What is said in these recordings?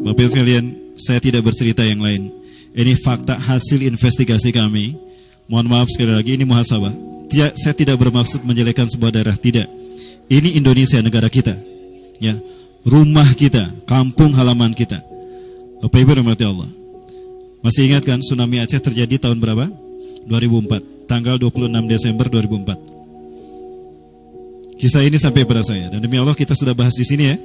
Bapak Ibu sekalian, saya tidak bercerita yang lain. Ini fakta hasil investigasi kami. Mohon maaf sekali lagi, ini muhasabah. Saya tidak bermaksud menjelekkan sebuah daerah, tidak. Ini Indonesia, negara kita, ya, rumah kita, kampung halaman kita. Bapak Ibu rahmati Allah. Masih ingat kan tsunami Aceh terjadi tahun berapa? 2004, tanggal 26 Desember 2004. Kisah ini sampai pada saya, dan demi Allah kita sudah bahas di sini ya.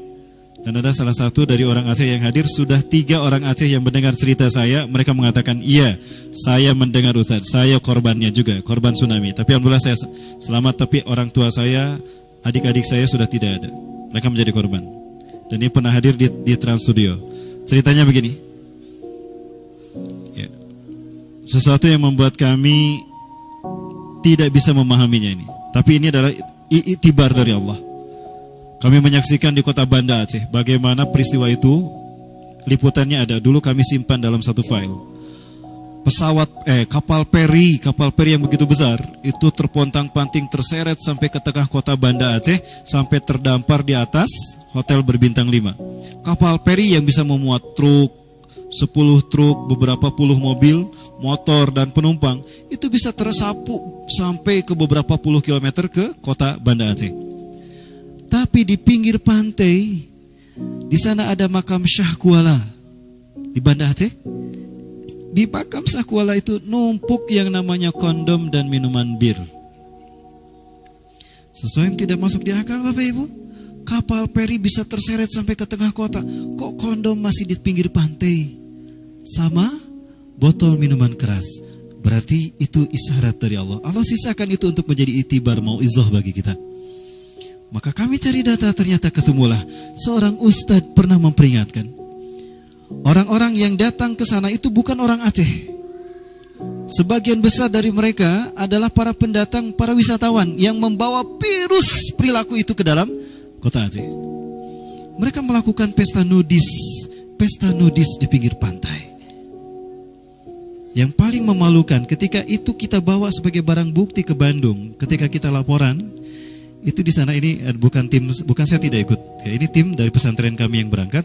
Dan ada salah satu dari orang Aceh yang hadir, sudah 3 orang Aceh yang mendengar cerita saya. Mereka mengatakan, iya, saya mendengar Ustaz, saya korbannya juga, korban tsunami. Tapi alhamdulillah saya selamat, tapi orang tua saya, adik-adik saya sudah tidak ada. Mereka menjadi korban. Dan ini pernah hadir di Trans Studio. Ceritanya begini, ya, sesuatu yang membuat kami tidak bisa memahaminya ini. Tapi ini adalah i'tibar dari Allah. Kami menyaksikan di kota Banda Aceh bagaimana peristiwa itu, liputannya ada. Dulu kami simpan dalam satu file. Kapal peri yang begitu besar itu terpontang-panting, terseret sampai ke tengah kota Banda Aceh, sampai terdampar di atas hotel berbintang 5. Kapal peri yang bisa memuat truk, 10 truk, beberapa puluh mobil, motor dan penumpang, itu bisa tersapu sampai ke beberapa puluh kilometer ke kota Banda Aceh. Tapi di pinggir pantai, di sana ada makam Syah Kuala di Banda Aceh. Di makam Syah Kuala itu numpuk yang namanya kondom dan minuman bir. Sesuatu yang tidak masuk di akal, Bapak Ibu. Kapal peri bisa terseret sampai ke tengah kota, kok kondom masih di pinggir pantai sama botol minuman keras. Berarti itu isyarat dari Allah. Allah sisakan itu untuk menjadi itibar, mauizah bagi kita. Maka kami cari data, ternyata ketemulah seorang ustadz pernah memperingatkan. Orang-orang yang datang ke sana itu bukan orang Aceh. Sebagian besar dari mereka adalah para pendatang, para wisatawan yang membawa virus perilaku itu ke dalam kota Aceh. Mereka melakukan pesta nudis di pinggir pantai. Yang paling memalukan, ketika itu kita bawa sebagai barang bukti ke Bandung, ketika kita laporan, itu di sana, ini bukan saya tidak ikut. Ya, ini tim dari pesantren kami yang berangkat.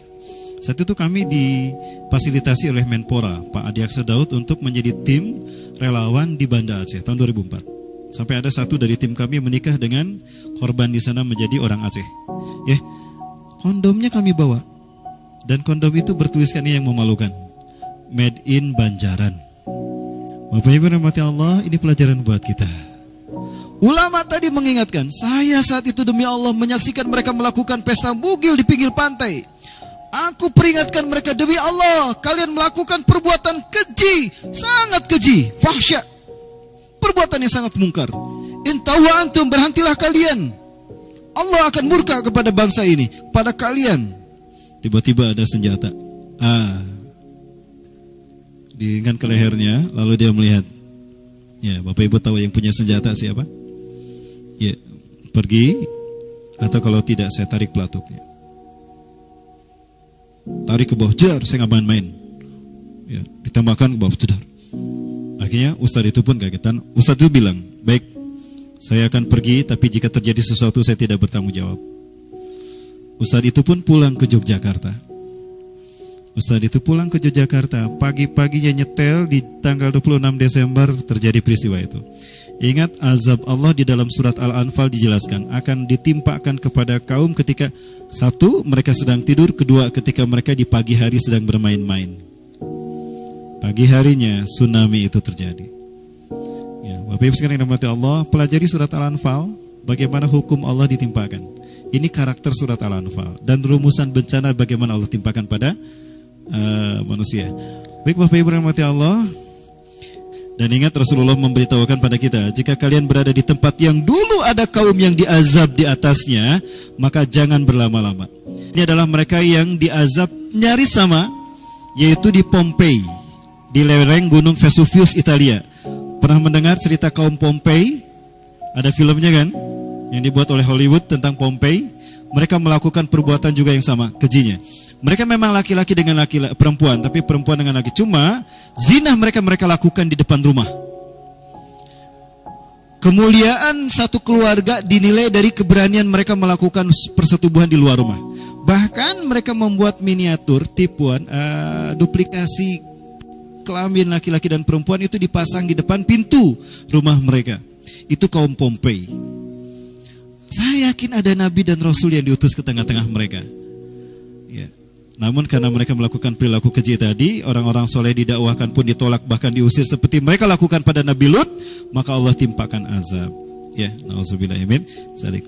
Saat itu kami difasilitasi oleh Menpora, Pak Adi Aksa Daud, untuk menjadi tim relawan di Banda Aceh tahun 2004. Sampai ada satu dari tim kami menikah dengan korban di sana menjadi orang Aceh. Ya, kondomnya kami bawa. Dan kondom itu bertuliskan ini yang memalukan, Made in Banjaran. Bapak Ibu rahmati Allah, ini pelajaran buat kita. Ulama tadi mengingatkan, saya saat itu demi Allah menyaksikan mereka melakukan pesta bugil di pinggir pantai. Aku peringatkan mereka, demi Allah, kalian melakukan perbuatan keji, sangat keji, fahsya, perbuatan yang sangat mungkar. Intahu antum, berhentilah kalian. Allah akan murka kepada bangsa ini, pada kalian. Tiba-tiba ada senjata. Diingat ke lehernya, lalu dia melihat. Ya, Bapak Ibu tahu yang punya senjata siapa? Ya, pergi, atau kalau tidak saya tarik pelatuknya. Tarik ke bawah, jedar, saya nggak main-main. Ya, ditembakkan ke bawah, jedar. Akhirnya Ustadz itu pun kagetan. Ustadz itu bilang, baik, saya akan pergi, tapi jika terjadi sesuatu saya tidak bertanggung jawab. Ustadz itu pun pulang ke Yogyakarta. Pagi-paginya nyetel di tanggal 26 Desember terjadi peristiwa itu. Ingat, azab Allah di dalam surat Al-Anfal dijelaskan akan ditimpakan kepada kaum ketika, satu, mereka sedang tidur, kedua, ketika mereka di pagi hari sedang bermain-main. Pagi harinya tsunami itu terjadi. Ya, Bapak Ibu sekalian yang dirahmati Allah, pelajari surat Al-Anfal, bagaimana hukum Allah ditimpakan. Ini karakter surat Al-Anfal dan rumusan bencana bagaimana Allah timpakan pada manusia. Baik Bapak Ibu rahmati Allah. Dan ingat, Rasulullah memberitahukan pada kita, jika kalian berada di tempat yang dulu ada kaum yang diazab di atasnya, maka jangan berlama-lama. Ini adalah mereka yang diazab nyaris sama, yaitu di Pompei, di lereng Gunung Vesuvius, Italia. Pernah mendengar cerita kaum Pompei? Ada filmnya kan, yang dibuat oleh Hollywood tentang Pompei. Mereka melakukan perbuatan juga yang sama, kejinya. Mereka memang laki-laki dengan perempuan, tapi perempuan dengan laki. Cuma zina mereka lakukan di depan rumah. Kemuliaan satu keluarga dinilai dari keberanian mereka melakukan persetubuhan di luar rumah. Bahkan mereka membuat miniatur tipuan duplikasi kelamin laki-laki dan perempuan itu dipasang di depan pintu rumah mereka. Itu kaum Pompei. Saya yakin ada nabi dan rasul yang diutus ke tengah-tengah mereka. Ya. Namun karena mereka melakukan perilaku keji tadi, orang-orang soleh didakwahkan pun ditolak, bahkan diusir seperti mereka lakukan pada Nabi Lut, maka Allah timpakan azab. Ya, nauzubillah min dzalik.